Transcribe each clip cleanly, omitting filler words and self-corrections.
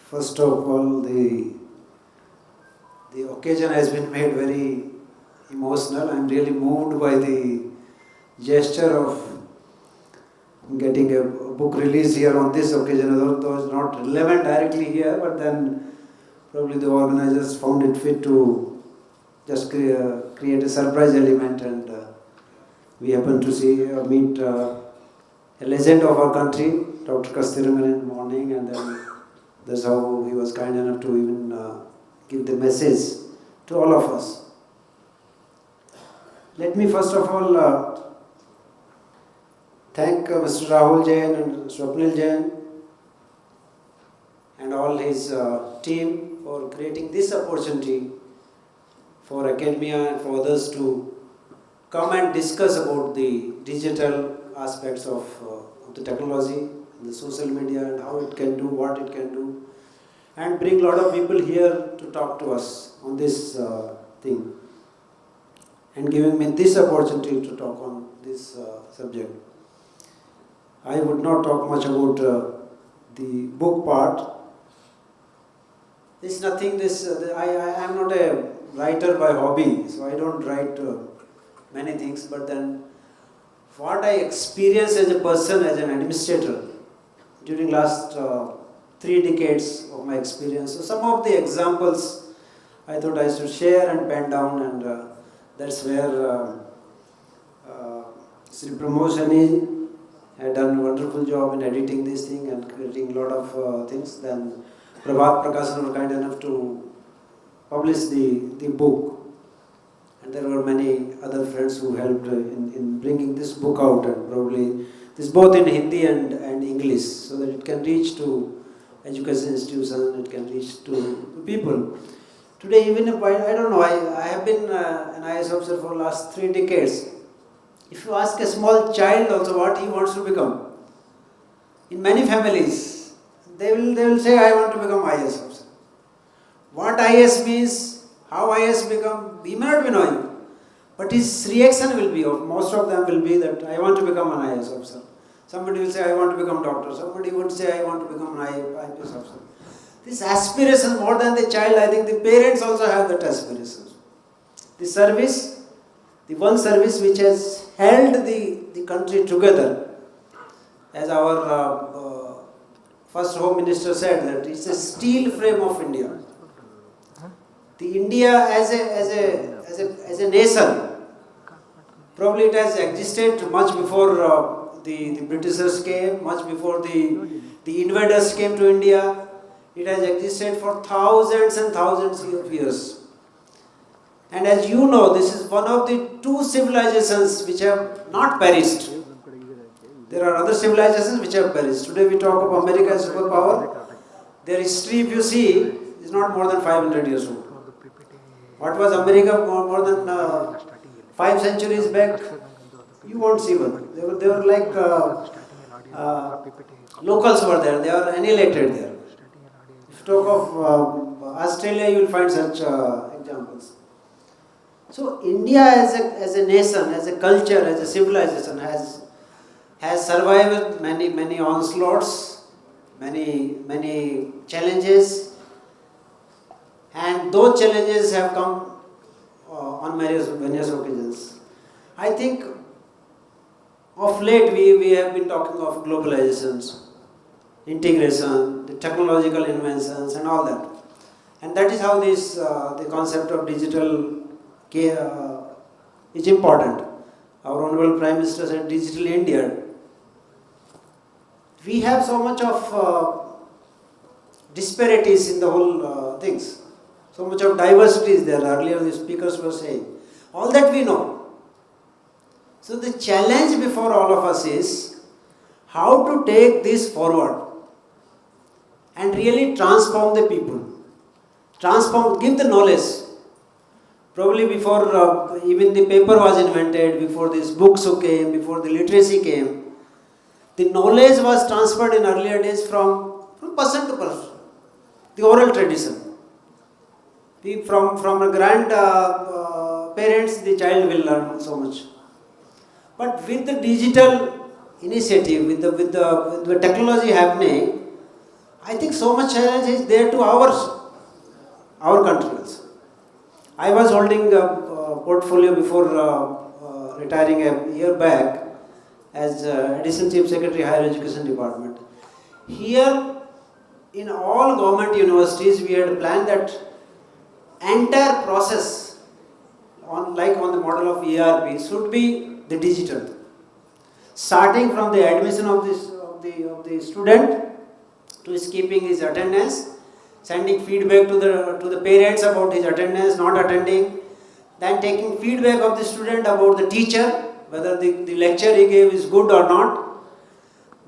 First of all, the occasion has been made very emotional. I'm really moved by the gesture of getting a book release here on this occasion, though it's not relevant directly here, but then probably the organizers found it fit to just create a surprise element, and we happen to meet a legend of our country, Dr. Kasturirangan, in the morning, and then that's how he was kind enough to even give the message to all of us. Let me first of all thank Mr. Rahul Jain and Swapnil Jain and all his team for creating this opportunity for academia and for others to come and discuss about the digital aspects of the technology, the social media, and how it can do, what it can do, and bring a lot of people here to talk to us on this thing, and giving me this opportunity to talk on this subject. I would not talk much about the book part. This nothing. I am not a writer by hobby, so I don't write many things. But then, what I experienced as a person, as an administrator, during last 3 decades of my experience. So some of the examples I thought I should share and pen down, and that's where Shri Pramod had done a wonderful job in editing this thing and creating a lot of things. Then Prabhat Prakasan were kind enough to publish the book, and there were many other friends who helped in bringing this book out, and probably this both in Hindi and English, so that it can reach to education institutions, it can reach to people. Today, even if I don't know, I have been an IAS officer for the last 3 decades. If you ask a small child also what he wants to become, in many families, they will say, I want to become IAS officer. What IAS means, how IAS become, he may not be knowing, but his reaction will be, or most of them will be, that I want to become an IAS officer. Somebody will say, I want to become doctor. Somebody would say, I want to become an IPS officer. This aspiration, more than the child, I think the parents also have that aspiration. The service, the one service which has held the country together, as our first Home Minister said, that it's a steel frame of India. The India as a nation, probably it has existed much before the Britishers came, much before the invaders came to India. It has existed for thousands and thousands of years. And as you know, this is one of the 2 civilizations which have not perished. There are other civilizations which have perished. Today we talk of America as superpower. Their history, if you see, is not more than 500 years old. What was America more than 5 centuries back? You won't see one. They were like locals were there. They are annihilated there. If you talk of Australia, you will find such examples. So India as a nation, as a culture, as a civilization has survived many onslaughts, many challenges, and those challenges have come on various occasions. I think of late we have been talking of globalizations, integration, the technological inventions and all that. And that is how the concept of digital is important. Our Honorable Prime Minister said Digital India. We have so much of disparities in the whole things. So much of diversity is there. Earlier the speakers were saying. All that we know. So the challenge before all of us is how to take this forward and really transform the people. Give the knowledge. Probably before even the paper was invented, before these books came, before the literacy came, the knowledge was transferred in earlier days from person to person. The oral tradition. From a grandparents, the child will learn so much. But with the digital initiative, with the technology happening, I think so much challenge is there to our country also. I was holding a portfolio before retiring a year back as Additional Chief Secretary, Higher Education Department. Here, in all government universities, we had planned that entire process, on the model of ERP, should be the digital. Starting from the admission of the student to his keeping his attendance, sending feedback to the parents about his attendance, not attending, then taking feedback of the student about the teacher, whether the lecture he gave is good or not,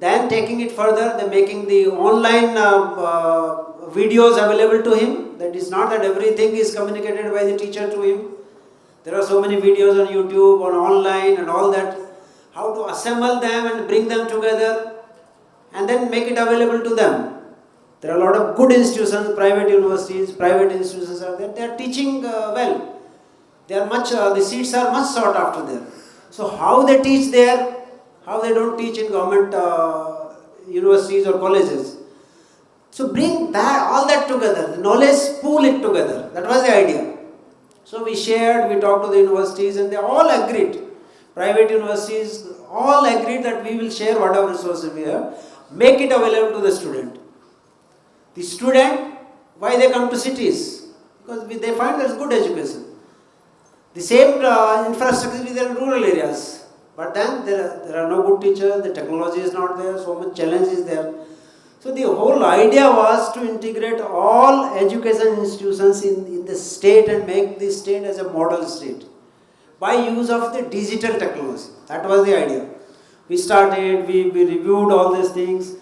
then taking it further, then making the online videos available to him. That is not that everything is communicated by the teacher to him. There are so many videos on YouTube, on online and all that. How to assemble them and bring them together and then make it available to them. There are a lot of good institutions, private universities, private institutions are there. They are teaching well. They are the seats are much sought after there. So how they teach there, how they don't teach in government universities or colleges. So bring all that together, the knowledge, pool it together. That was the idea. So we shared, we talked to the universities and they all agreed. Private universities all agreed that we will share whatever resources we have, make it available to the student. The student, why they come to cities? Because they find there's good education. The same infrastructure is there in rural areas. But then there are no good teachers, the technology is not there, so much challenge is there. So the whole idea was to integrate all education institutions in the state and make the state as a model state by use of the digital technology. That was the idea. We started, we reviewed all these things.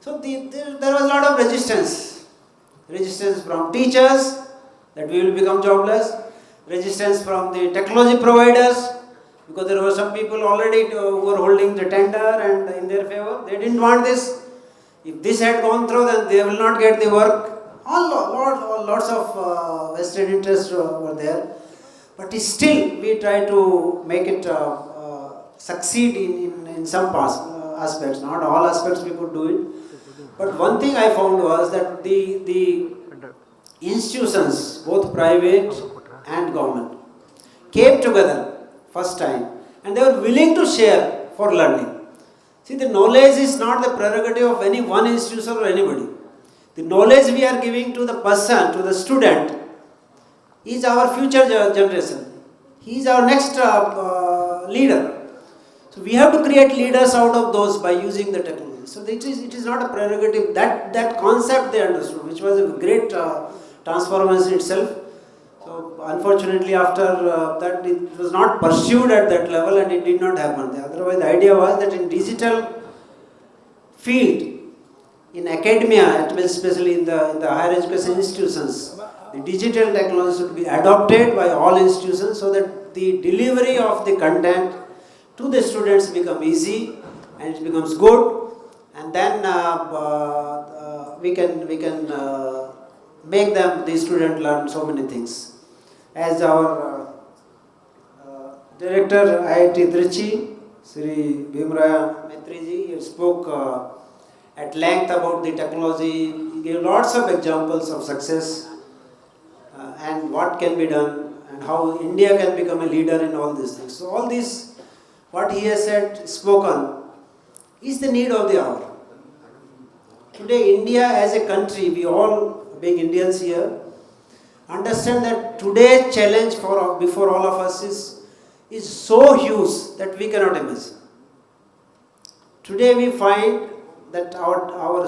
So there was a lot of resistance. Resistance from teachers, that we will become jobless. Resistance from the technology providers, because there were some people already who were holding the tender and in their favor. They didn't want this. If this had gone through, then they will not get the work. Lots of vested interests were there. But still, we try to make it succeed in some aspects. Not all aspects we could do it. But one thing I found was that the institutions, both private and government, came together first time and they were willing to share for learning. See, the knowledge is not the prerogative of any one institution or anybody. The knowledge we are giving to the person, to the student, is our future generation. He is our next leader. So we have to create leaders out of those by using the technology. So it is not a prerogative. That concept they understood, which was a great transformation itself. So unfortunately after that it was not pursued at that level and it did not happen. Otherwise the idea was that in digital field, in academia, especially in the higher education institutions, the digital technology should be adopted by all institutions so that the delivery of the content to the students become easy and it becomes good, and then we can make the student learn so many things. As our director IIT Trichy, Shri Bhimraya Maitriji, spoke at length about the technology. He gave lots of examples of success and what can be done and how India can become a leader in all these things. So all this, what he has said, spoken, is the need of the hour. Today India as a country, we all being Indians here, understand that today's challenge before all of us is so huge that we cannot imagine. Today we find that our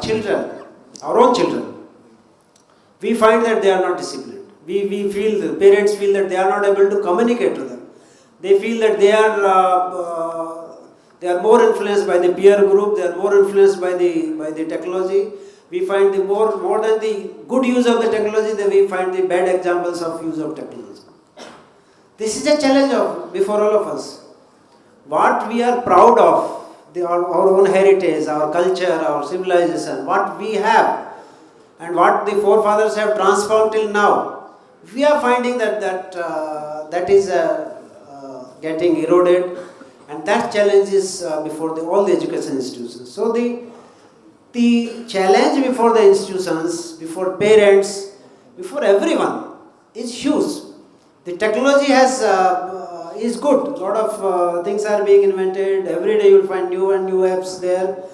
children, our own children, we find that they are not disciplined. We feel, the parents feel that they are not able to communicate to them. They feel that they are more influenced by the peer group, they are more influenced by the technology. We find the more than the good use of the technology, then we find the bad examples of use of technology. This is a challenge before all of us. What we are proud of, our own heritage, our culture, our civilization, what we have, and what the forefathers have transformed till now, we are finding that is getting eroded, and And that challenge is before all the education institutions. So the challenge before the institutions, before parents, before everyone is huge. The technology is good. A lot of things are being invented. Every day you will find new and new apps there.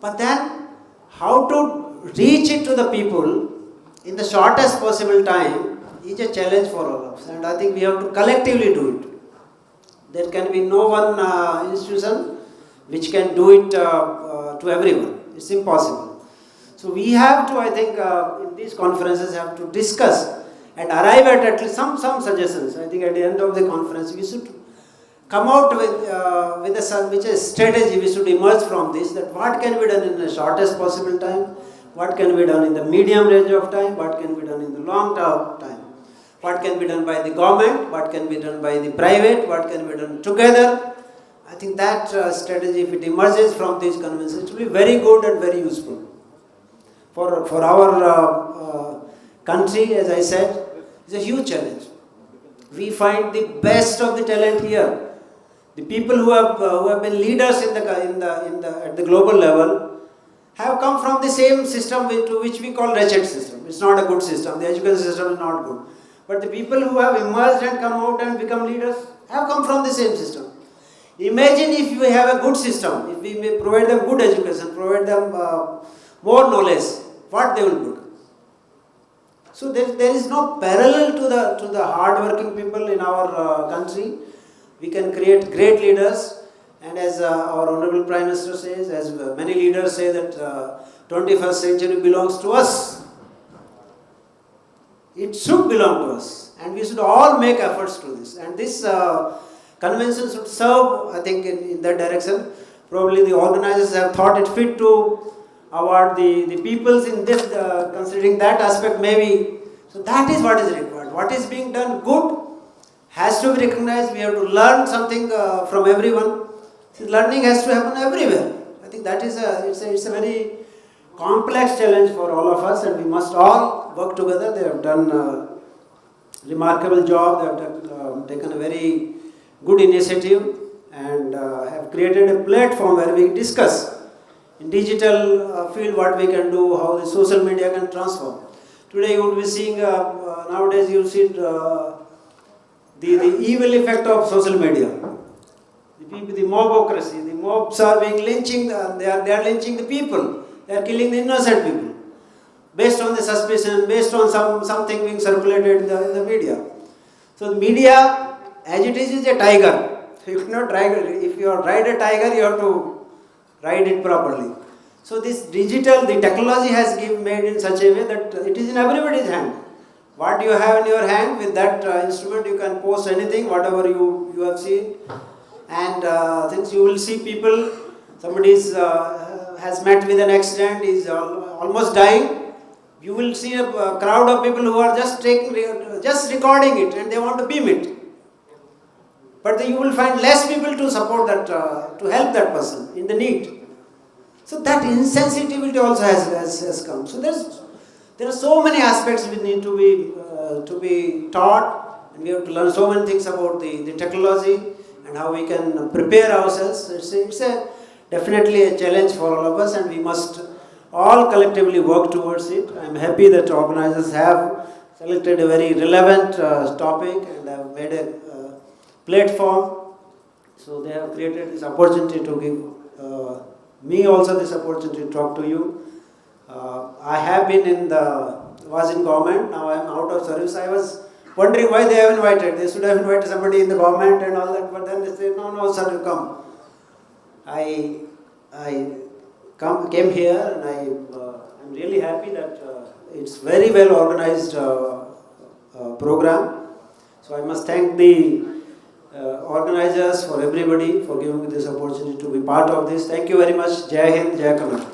But then, how to reach it to the people in the shortest possible time is a challenge for all of us. And I think we have to collectively do it. There can be no one institution which can do it to everyone. It's impossible. So we have to, I think, in these conferences have to discuss and arrive at least some suggestions. I think at the end of the conference we should come out with a strategy. We should emerge from this, that what can be done in the shortest possible time, what can be done in the medium range of time, what can be done in the long term time, what can be done by the government, what can be done by the private, what can be done together. I think that strategy, if it emerges from these conventions, it will be very good and very useful for our country. As I said, it's a huge challenge. We find the best of the talent here. The people who have been leaders at the global level have come from the same system to which we call wretched system. It's not a good system. The education system is not good. But the people who have emerged and come out and become leaders have come from the same system. Imagine if we have a good system, if we may provide them good education, provide them more knowledge, what they will do. So there is no parallel to the hard-working people in our country. We can create great leaders, and as our Honorable Prime Minister says, as many leaders say, that 21st century belongs to us. It should belong to us, and we should all make efforts to this. And this convention should serve, I think, in that direction. Probably the organizers have thought it fit to award the peoples in this, considering that aspect maybe. So that is what is required. What is being done good has to be recognized. We have to learn something from everyone. So learning has to happen everywhere. I think that is it's a very complex challenge for all of us, and we must all work together. They have done a remarkable job. They have taken a very good initiative and have created a platform where we discuss in digital field what we can do, how the social media can transform. Today you would be seeing, nowadays you see the evil effect of social media. The mobocracy, the mobs are being lynching, they are lynching the people, they are killing the innocent people, based on the suspicion, based on something being circulated in the media. So the media, as it is a tiger. You cannot if you ride a tiger, you have to ride it properly. So this digital, the technology has made in such a way that it is in everybody's hand. What you have in your hand, with that instrument you can post anything, whatever you have seen. And things you will see people, somebody has met with an accident, is almost dying. You will see a crowd of people who are just recording it, and they want to beam it. But you will find less people to support that, to help that person in the need. So that insensitivity also has come. So there are so many aspects which need to be taught, and we have to learn so many things about the technology and how we can prepare ourselves. It's definitely a challenge for all of us, and we must all collectively work towards it. I'm happy that organizers have selected a very relevant topic and have made a platform. So they have created this opportunity to give me also this opportunity to talk to you. I have been was in government, now I am out of service. I was wondering why they have invited. They should have invited somebody in the government and all that, but then they say, no, sir, you come. I came here, and I'm really happy that it's very well organized program. So I must thank the organizers, for everybody, for giving me this opportunity to be part of this. Thank you very much. Jai Hind, Jai Kannada.